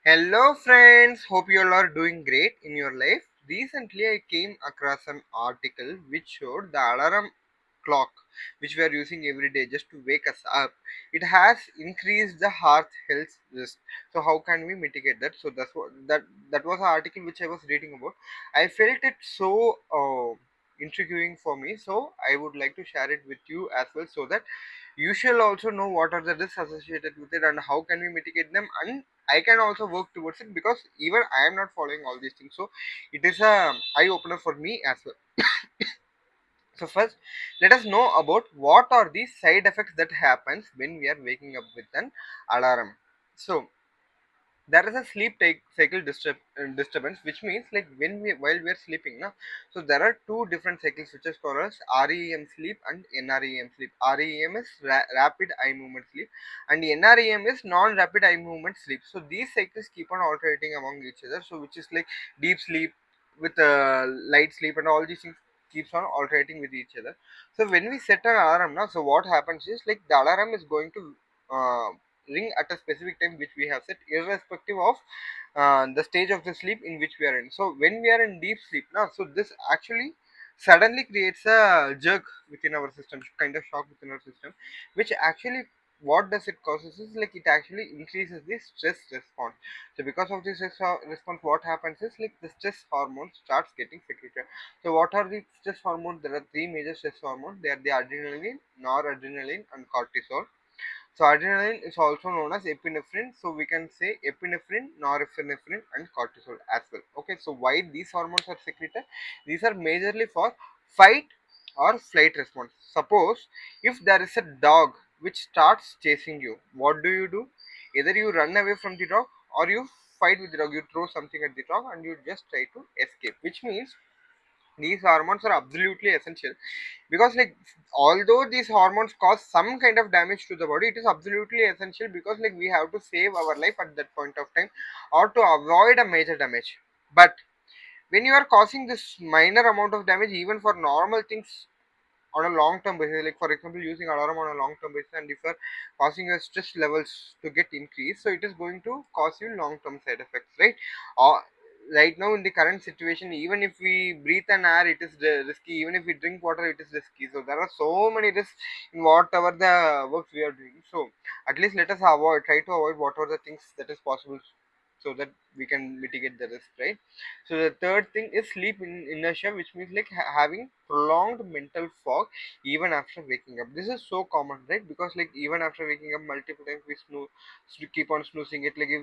Hello, friends. Hope you all are doing great in your life. Recently, I came across an article which showed the alarm clock which we are using every day just to wake us up. It has increased the heart health risk. So, how can we mitigate that? So, that was an article which I was reading about. I felt it so intriguing for me. So, I would like to share it with you as well, so that you shall also know what are the risks associated with it and how can we mitigate them, and I can also work towards it because even I am not following all these things. So it is a eye opener for me as well. So first, let us know about what are the side effects that happens when we are waking up with an alarm. So there is a cycle disturbance, which means like when we while we are sleeping now, so there are two different cycles which is called as REM sleep and NREM sleep. REM is rapid eye movement sleep, and NREM is non-rapid eye movement sleep. So these cycles keep on alternating among each other, so which is like deep sleep with light sleep, and all these things keeps on alternating with each other. So when we set an alarm now, so what happens is like the alarm is going to ring at a specific time which we have set, irrespective of the stage of the sleep in which we are in. So when we are in deep sleep now, so this actually suddenly creates a jerk within our system, kind of shock within our system, which actually what does it causes is like it actually increases the stress response. So because of this response, what happens is like the stress hormone starts getting secreted. So what are the stress hormones? There are three major stress hormones. They are the adrenaline, noradrenaline, and cortisol. So adrenaline is also known as epinephrine. So we can say epinephrine, norepinephrine, and cortisol as well. Okay, so why these hormones are secreted? These are majorly for fight or flight response. Suppose if there is a dog which starts chasing you, what do? Either you run away from the dog or you fight with the dog. You throw something at the dog and you just try to escape, which means these hormones are absolutely essential, because like although these hormones cause some kind of damage to the body, it is absolutely essential because like we have to save our life at that point of time or to avoid a major damage. But when you are causing this minor amount of damage even for normal things on a long term basis, like for example using alarm on a long term basis, and if you are causing your stress levels to get increased, so it is going to cause you long term side effects, right? Or right now in the current situation, even if we breathe an air, it is risky. Even if we drink water, it is risky. So there are so many risks in whatever the works we are doing. So at least let us try to avoid whatever the things that is possible, so that we can mitigate the risk, right? So the third thing is sleep in inertia, which means like having prolonged mental fog even after waking up. This is so common, right? Because like even after waking up multiple times, we keep on snoozing it. Like if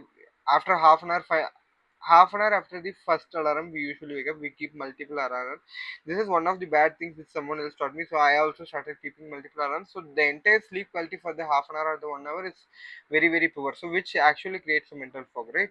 after half an hour after the first alarm we usually wake up, we keep multiple alarms. This is one of the bad things which someone else taught me, so I also started keeping multiple alarms. So the entire sleep quality for the half an hour or the 1 hour is very poor, so which actually creates a mental fog, right?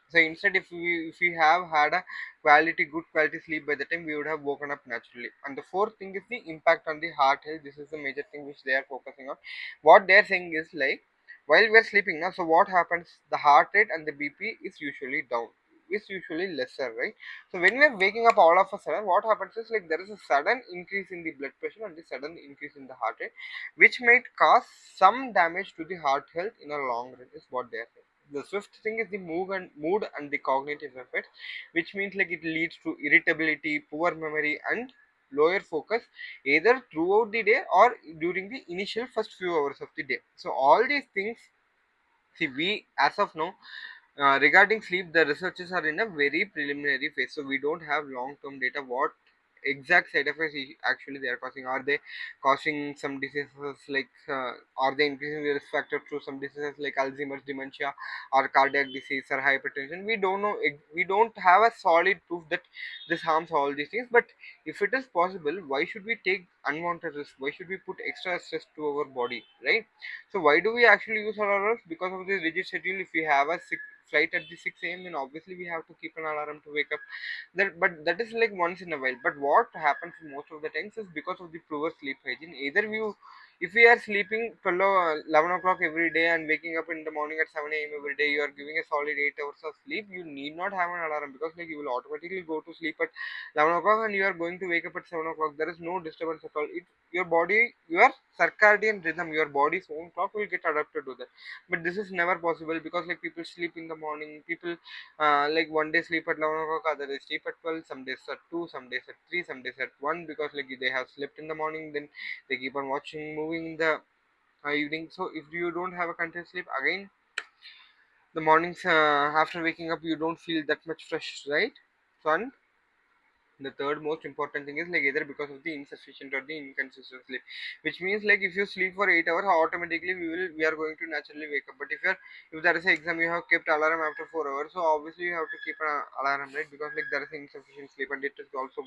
So instead, if we have had a good quality sleep, by the time we would have woken up naturally. And the fourth thing is the impact on the heart health. This is the major thing which they are focusing on. What they are saying is like while we are sleeping now, so what happens? The heart rate and the BP is usually down. Is usually lesser, right? So when we are waking up all of a sudden, what happens is like there is a sudden increase in the blood pressure and the sudden increase in the heart rate, which might cause some damage to the heart health in a long run. Is what they are saying. The fifth thing is the mood and the cognitive effects, which means like it leads to irritability, poor memory, and lower focus either throughout the day or during the initial first few hours of the day. So all these things, see, we as of now, regarding sleep, the researchers are in a very preliminary phase, so we don't have long-term data. What exact side effects actually they are causing? Are they causing some diseases like? Are they increasing the risk factor through some diseases like Alzheimer's, dementia, or cardiac disease or hypertension? We don't know. We don't have a solid proof that this harms all these things. But if it is possible, why should we take unwanted risk? Why should we put extra stress to our body, right? So why do we actually use alarms? Because of this rigid schedule. If we have a flight at the 6 a.m., then obviously we have to keep an alarm to wake up. But that is like once in a while. But what happens most of the times is because of the poor sleep hygiene. Either If we are sleeping 12 11 o'clock every day and waking up in the morning at 7 a.m. every day, you are giving a solid 8 hours of sleep. You need not have an alarm, because like you will automatically go to sleep at 11 o'clock and you are going to wake up at 7 o'clock. There is no disturbance at all. Your body, your circadian rhythm, your body's own clock will get adapted to that. But this is never possible, because like people sleep in the morning. People like one day sleep at 11 o'clock, other day sleep at 12, some days at 2, some days at 3, some days at 1, because like they have slept in the morning, then they keep on watching movie in the evening. So if you don't have a continuous sleep, again the mornings after waking up you don't feel that much fresh, right? So, and the third most important thing is like either because of the insufficient or the inconsistent sleep, which means like if you sleep for 8 hours, automatically we are going to naturally wake up. But if there is an exam, you have kept alarm after 4 hours, so obviously you have to keep an alarm, right? Because like there is insufficient sleep and it is also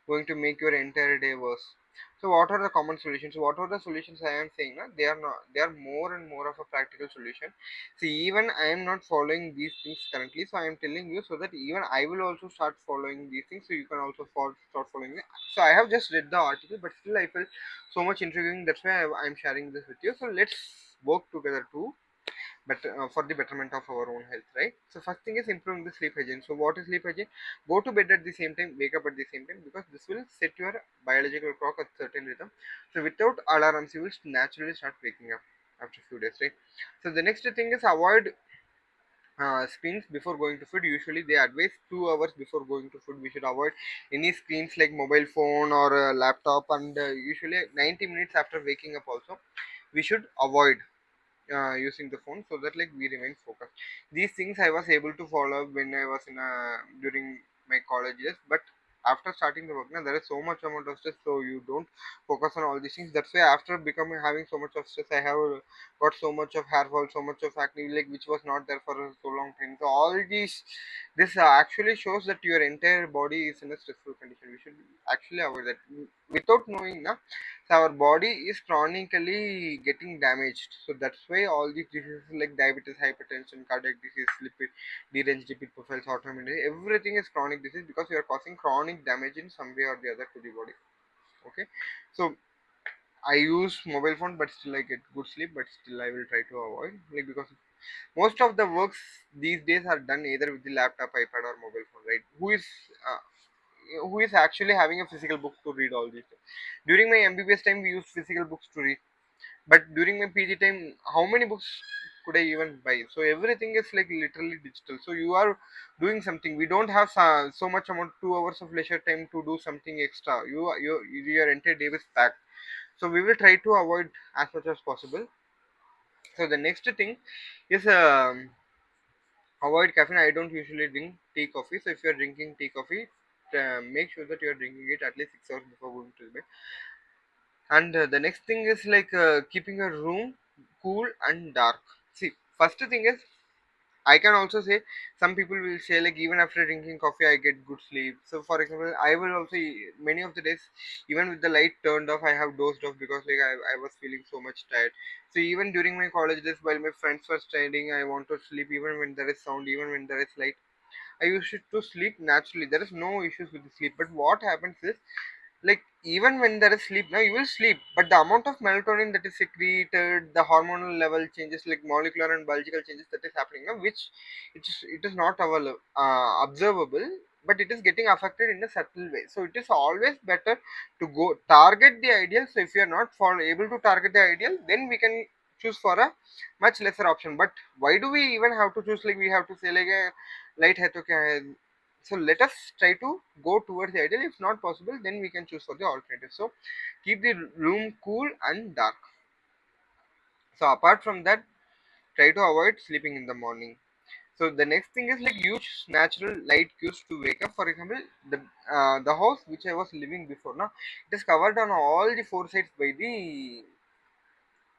going to make your entire day worse. So what are the common solutions? What are the solutions I am saying? Na? They are not. They are more and more of a practical solution. See, even I am not following these things currently, so I am telling you so that even I will also start following these things. So you can also start following it. So I have just read the article, but still I felt so much intriguing. That's why I am sharing this with you. So let's work together too, but for the betterment of our own health, right? So first thing is improving the sleep hygiene. So what is sleep hygiene? Go to bed at the same time, wake up at the same time, because this will set your biological clock at certain rhythm. So without alarms you will naturally start waking up after a few days, right? So the next thing is avoid screens before going to food. Usually they advise 2 hours before going to food we should avoid any screens like mobile phone or laptop, and usually 90 minutes after waking up also we should avoid using the phone, so that like we remain focused. These things I was able to follow when I was in during my college years, but after starting the work now there is so much amount of stress, so you don't focus on all these things. That's why after becoming having so much of stress, I have got so much of hair fall, so much of acne, like which was not there for so long time. So all these, this actually shows that your entire body is in a stressful condition. We should actually avoid that without knowing na. So our body is chronically getting damaged. So that's why all these diseases like diabetes, hypertension, cardiac disease, lipid, deranged lipid profiles, autoimmunity, everything is chronic disease, because you are causing chronic damage in some way or the other to the body. Okay, so I use mobile phone, but still I get good sleep, but still I will try to avoid, like, because most of the works these days are done either with the laptop, iPad, or mobile phone, right? Uh, who is actually having a physical book to read all these things? During my MBBS time, we used physical books to read, but during my PG time, how many books could I even buy? So everything is like literally digital. So you are doing something. We don't have so much amount 2 hours of leisure time to do something extra. Your entire day is packed. So we will try to avoid as much as possible. So the next thing is avoid caffeine. I don't usually drink tea coffee. So if you are drinking tea coffee, make sure that you are drinking it at least 6 hours before going to bed. And the next thing is like keeping your room cool and dark. See, first thing is, I can also say, some people will say like even after drinking coffee I get good sleep. So for example, I will also many of the days, even with the light turned off, I have dozed off, because like I was feeling so much tired. So even during my college days, while my friends were studying, I want to sleep even when there is sound, even when there is light. I used to sleep naturally. There is no issues with the sleep. But what happens is, like even when there is sleep now you will sleep, but the amount of melatonin that is secreted, the hormonal level changes, like molecular and biological changes that is happening now, which it is not available, observable, but it is getting affected in a subtle way. So it is always better to go target the ideal. So if you are not able to target the ideal, then we can choose for a much lesser option. But why do we even have to choose? Like we have to say like a light hai to kya hai. So let us try to go towards the ideal. If not possible, then we can choose for the alternative. So keep the room cool and dark. So apart from that, try to avoid sleeping in the morning. So the next thing is like use natural light cues to wake up. For example, the house which I was living before now, it is covered on all the four sides by the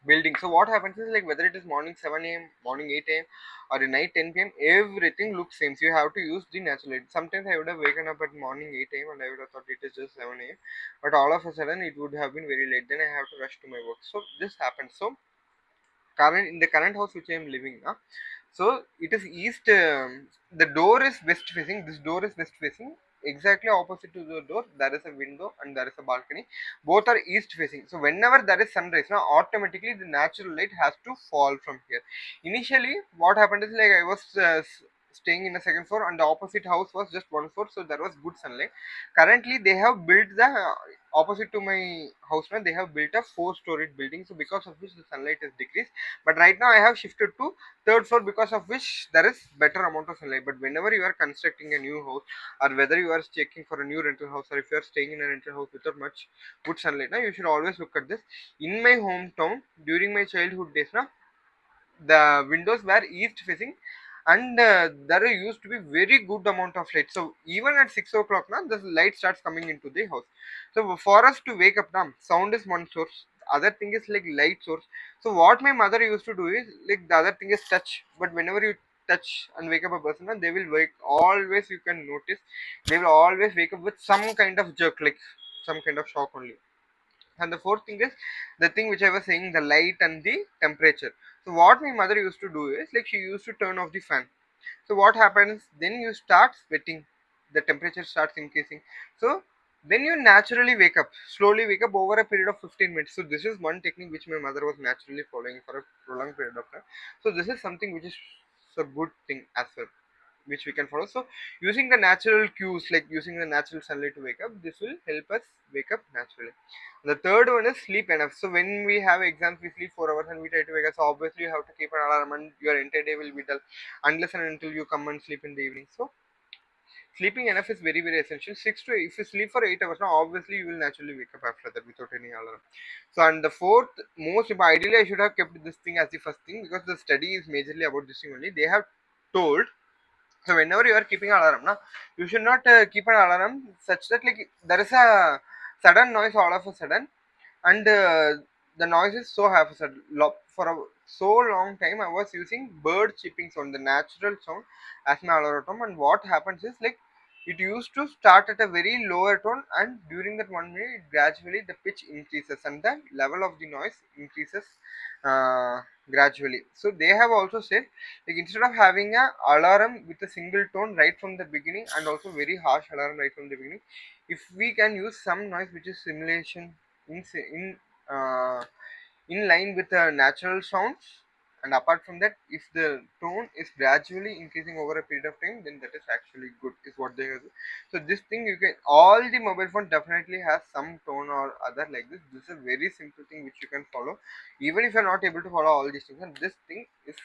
building. So what happens is like whether it is morning 7 a.m., morning 8 a.m., or at night 10 p.m., everything looks same. So you have to use the natural light. Sometimes I would have waken up at morning 8 a.m. and I would have thought it is just 7 a.m. But all of a sudden it would have been very late. Then I have to rush to my work. So this happens. So current in the current house which I am living now, so it is east. The door is west facing. This door is west facing. exactly opposite to the door there is a window and there is a balcony. Both are east facing, so whenever there is sunrise now, automatically the natural light has to fall from here. Initially what happened is like I was staying in a second floor and the opposite house was just one floor, so there was good sunlight. Currently they have built the opposite to my house now, they have built a four-storied building, so because of which the sunlight is decreased. But right now I have shifted to third floor, because of which there is better amount of sunlight. But whenever you are constructing a new house, or whether you are checking for a new rental house, or if you are staying in a rental house without much good sunlight, now you should always look at this. In my hometown during my childhood days now, the windows were east facing, and there used to be very good amount of light, so even at 6 o'clock now the light starts coming into the house. So for us to wake up now, sound is one source, other thing is like light source. So what my mother used to do is like the other thing is touch, but whenever you touch and wake up a person, they will wake, always you can notice they will always wake up with some kind of jerk, like some kind of shock only. And the fourth thing is the thing which I was saying, the light and the temperature. So what my mother used to do is like she used to turn off the fan. So what happens then, you start sweating, the temperature starts increasing. So then you naturally wake up, slowly wake up over a period of 15 minutes. So this is one technique which my mother was naturally following for a prolonged period of time. So this is something which is a good thing as well, which we can follow. So using the natural cues, like using the natural sunlight to wake up, this will help us wake up naturally. The third one is sleep enough. So when we have exams, we sleep 4 hours and we try to wake up. So obviously you have to keep an alarm and your entire day will be dull unless and until you come and sleep in the evening. So sleeping enough is very very essential. Six to eight, if you sleep for 8 hours now, obviously you will naturally wake up after that without any alarm. So and the fourth most ideally I should have kept this thing as the first thing, because the study is majorly about this thing only. They have told, so whenever you are keeping an alarm now, you should not keep an alarm such that like there is a sudden noise all of a sudden, and the noise is so half a sudden. For a so long time I was using bird chirping sound, the natural sound, as my alarm tone. And what happens is like it used to start at a very lower tone, and during that 1 minute gradually the pitch increases and the level of the noise increases uh, gradually. So they have also said like instead of having a alarm with a single tone right from the beginning and also very harsh alarm right from the beginning, if we can use some noise which is simulation in uh, in line with the natural sounds, and apart from that if the tone is gradually increasing over a period of time, then that is actually good, is what they have. So this thing you can, all the mobile phone definitely has some tone or other like this is a very simple thing which you can follow, even if you're not able to follow all these things. And this thing is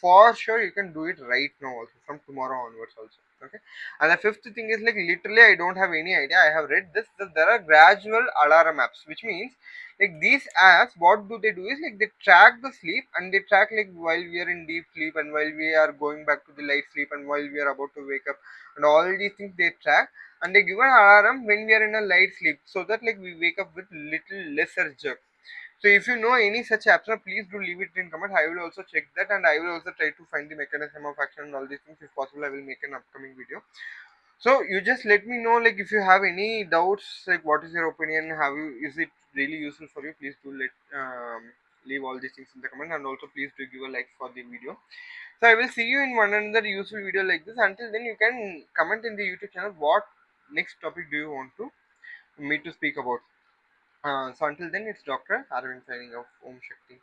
for sure you can do it right now also, from tomorrow onwards also. Okay. And the fifth thing is like literally I don't have any idea, I have read this that there are gradual alarm apps, which means like these apps, what do they do is like they track the sleep, and they track like while we are in deep sleep and while we are going back to the light sleep and while we are about to wake up, and all these things they track, and they give an alarm when we are in a light sleep, so that like we wake up with little lesser jerk. So if you know any such apps, now please do leave it in comment. I will also check that, and I will also try to find the mechanism of action and all these things. If possible, I will make an upcoming video. So you just let me know like if you have any doubts, like what is your opinion? Have you, is it really useful for you? Please do let leave all these things in the comment, and also please do give a like for the video. So I will see you in one another useful video like this. Until then, you can comment in the YouTube channel what next topic do you want to me to speak about. So until then, it's Dr. Arvind signing off. Om Shakti.